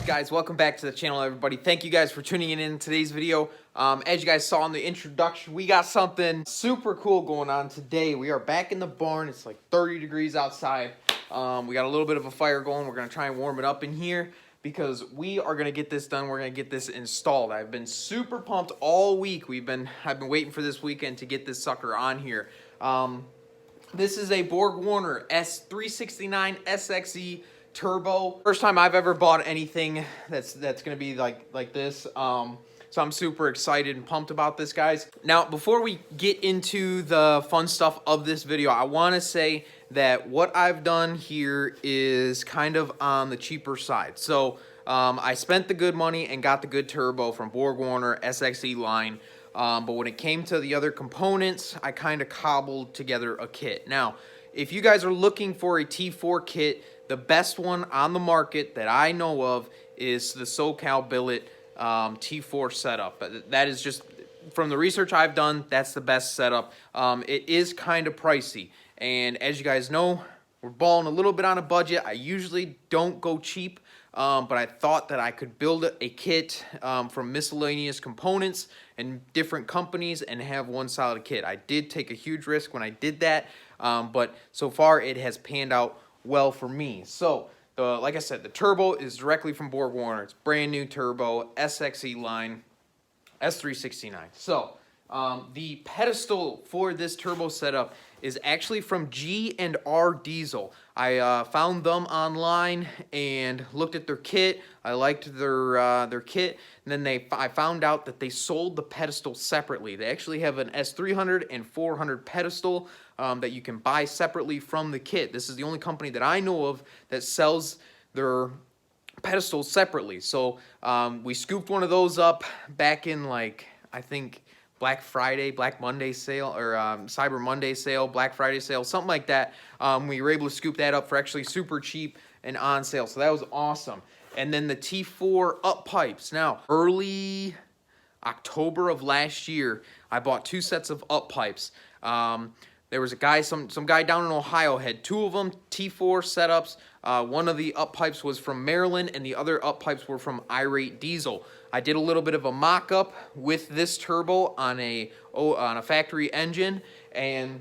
guys? Welcome back to the channel, everybody. Thank you guys for tuning in today's video. As you guys saw in the introduction, we got something super cool going on today. We are back in the barn. It's like 30 degrees outside. We got a little bit of a fire going. We're gonna try and warm it up in here because we are gonna get this done. We're gonna get this installed. I've been super pumped all week. I've been waiting for this weekend to get this sucker on here. This is a BorgWarner S369SXE turbo. First time I've ever bought anything that's gonna be like this. So I'm super excited and pumped about this, guys. Now, before we get into the fun stuff of this video, I want to say that what I've done here is kind of on the cheaper side. So I spent the good money and got the good turbo from BorgWarner SXE line. But when it came to the other components, I kind of cobbled together a kit. Now, if you guys are looking for a T4 kit, the best one on the market that I know of is the SoCal Billet T4 setup. That is just, from the research I've done, that's the best setup. It is kind of pricey. And as you guys know, we're balling a little bit on a budget. I usually don't go cheap, but I thought that I could build a kit from miscellaneous components and different companies and have one solid kit. I did take a huge risk when I did that, but so far it has panned out well for me. So, like I said, the turbo is directly from BorgWarner. It's brand new turbo, SXE line, S369. So, the pedestal for this turbo setup is actually from G&R Diesel. I found them online and looked at their kit. I liked their kit, and then I found out that they sold the pedestal separately. They actually have an S300 and 400 pedestal that you can buy separately from the kit. This is the only company that I know of that sells their pedestals separately. So we scooped one of those up back in, like, I think Black Friday, Black Monday sale, or Cyber Monday sale, Black Friday sale, something like that. We were able to scoop that up for actually super cheap and on sale. So that was awesome. And then the T4 up pipes. Now, early October of last year, I bought 2 sets of up pipes. There was a guy, some guy down in Ohio had 2 of them, T4 setups. One of the up pipes was from Maryland, and the other up pipes were from Irate Diesel. I did a little bit of a mock-up with this turbo on a factory engine, and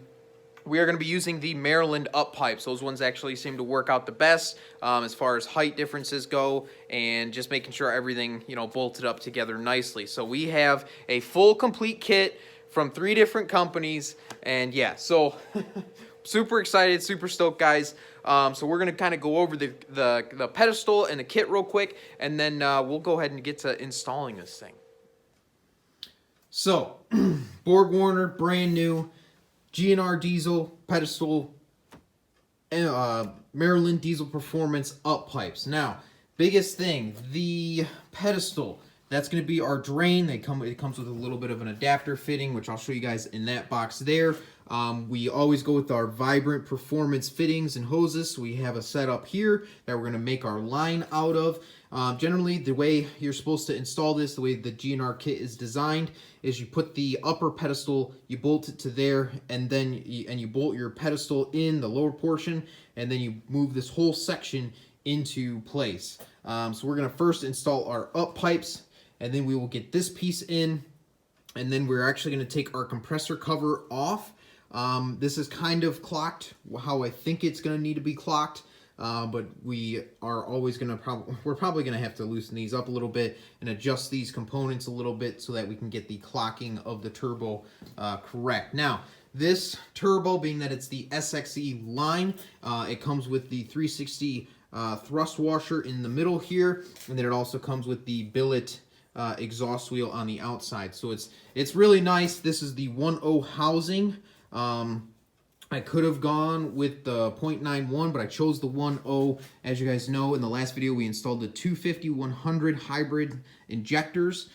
we are going to be using the Maryland up pipes. Those ones actually seem to work out the best as far as height differences go, and just making sure everything, you know, bolted up together nicely. So we have a full complete kit from 3 different companies, and yeah, so super excited, super stoked, guys. So we're gonna kind of go over the pedestal and the kit real quick, and then we'll go ahead and get to installing this thing. So BorgWarner, brand new, G&R Diesel pedestal, Maryland Diesel Performance up pipes. Now, biggest thing, the pedestal. That's going to be our drain. It comes with a little bit of an adapter fitting, which I'll show you guys in that box there. We always go with our Vibrant Performance fittings and hoses. So we have a setup here that we're going to make our line out of. Generally, the way you're supposed to install this, the way the G&R kit is designed, is you put the upper pedestal, you bolt it to there, and then you bolt your pedestal in the lower portion, and then you move this whole section into place. So we're going to first install our up pipes, and then we will get this piece in, and then we're actually going to take our compressor cover off. This is kind of clocked how I think it's going to need to be clocked, but we are always going to we're probably going to have to loosen these up a little bit and adjust these components a little bit so that we can get the clocking of the turbo correct. Now, this turbo, being that it's the SXE line, it comes with the 360 thrust washer in the middle here, and then it also comes with the billet exhaust wheel on the outside. So it's really nice. This is the 1.0 housing. I could have gone with the 0.91, but I chose the 1.0. As you guys know, in the last video, we installed the 250-100 hybrid injectors.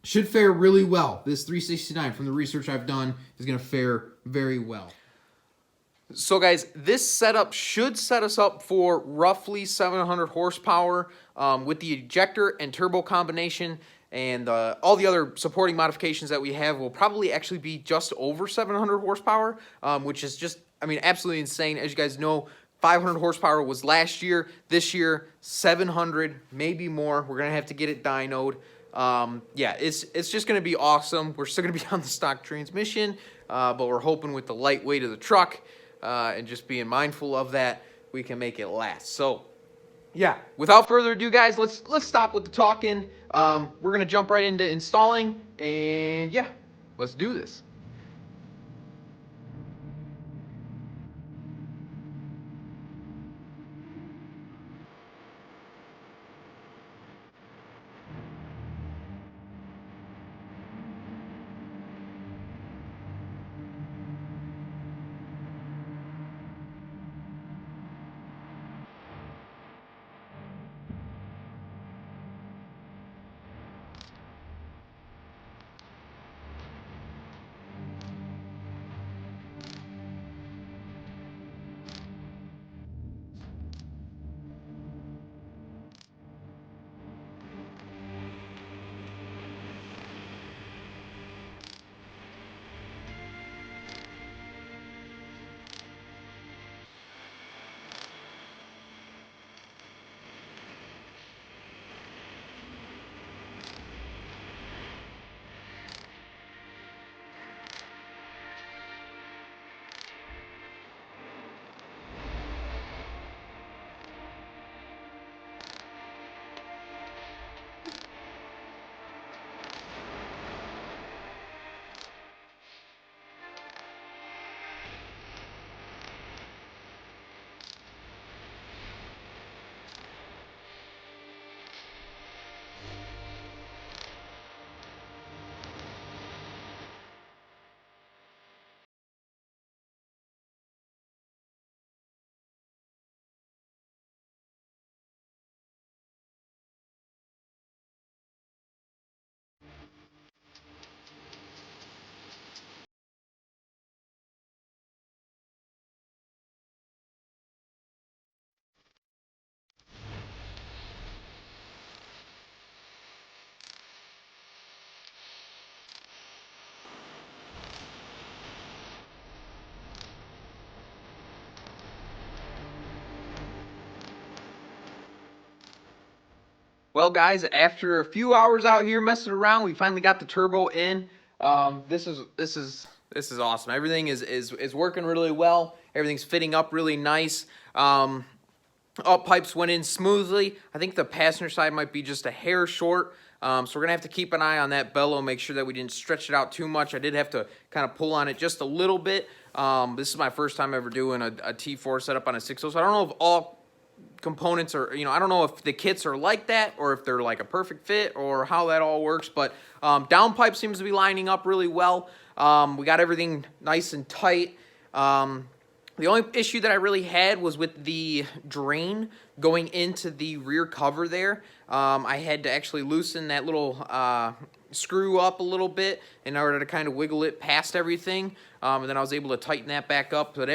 Should fare really well. This 369, from the research I've done, is going to fare very well. So guys, this setup should set us up for roughly 700 horsepower with the injector and turbo combination, and all the other supporting modifications that we have will probably actually be just over 700 horsepower, which is just, I mean, absolutely insane. As you guys know, 500 horsepower was last year. This year, 700, maybe more. We're going to have to get it dynoed. Yeah, it's just going to be awesome. We're still going to be on the stock transmission, but we're hoping with the light weight of the truck and just being mindful of that, we can make it last. So, yeah, without further ado, guys, let's stop with the talking. We're going to jump right into installing, and yeah, let's do this. Well, guys, after a few hours out here messing around, we finally got the turbo in. This is awesome. Everything is working really well. Everything's fitting up really nice. All pipes went in smoothly. I think the passenger side might be just a hair short. So we're going to have to keep an eye on that bellow, make sure that we didn't stretch it out too much. I did have to kind of pull on it just a little bit. This is my first time ever doing a T4 setup on a 6.0, so I don't know if all components are, I don't know if the kits are like that or if they're like a perfect fit or how that all works, but downpipe seems to be lining up really well. We got everything nice and tight. The only issue that I really had was with the drain going into the rear cover there. I had to actually loosen that little screw up a little bit in order to kind of wiggle it past everything. And then I was able to tighten that back up. But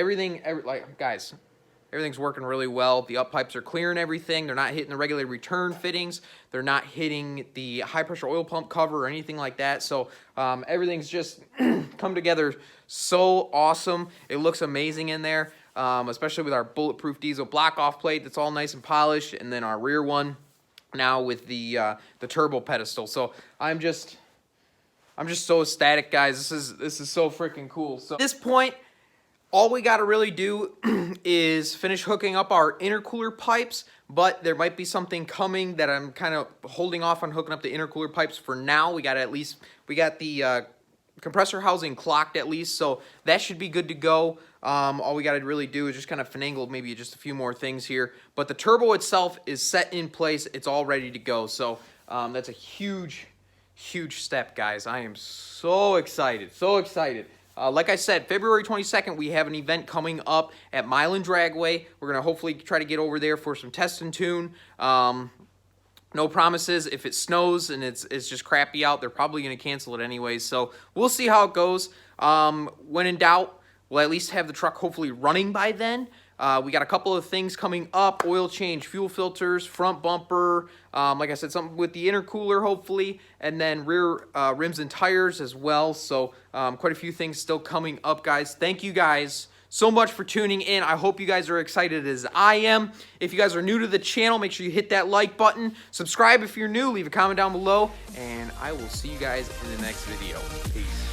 guys, everything's working really well. The up pipes are clearing everything. They're not hitting the regular return fittings. They're not hitting the high pressure oil pump cover or anything like that. So everything's just come together so awesome. It looks amazing in there, especially with our bulletproof diesel block off plate that's all nice and polished, and then our rear one now with the turbo pedestal. So I'm just so ecstatic, guys. This is so freaking cool. So at this point, all we got to really do is finish hooking up our intercooler pipes, but there might be something coming that I'm kind of holding off on hooking up the intercooler pipes for now. We got the compressor housing clocked at least, so that should be good to go. All we got to really do is just kind of finagle maybe just a few more things here, but the turbo itself is set in place. It's all ready to go, so that's a huge step, guys. I am so excited, so excited. Like I said, February 22nd, we have an event coming up at Mile and Dragway. We're going to hopefully try to get over there for some test and tune. No promises. If it snows and it's just crappy out, they're probably going to cancel it anyways. So we'll see how it goes. When in doubt, we'll at least have the truck hopefully running by then. We got a couple of things coming up: oil change, fuel filters, front bumper, like I said, something with the intercooler hopefully, and then rear rims and tires as well. So quite a few things still coming up, guys. Thank you guys so much for tuning in. I hope you guys are excited as I am. If you guys are new to the channel, make sure you hit that like button. Subscribe if you're new. Leave a comment down below. And I will see you guys in the next video. Peace.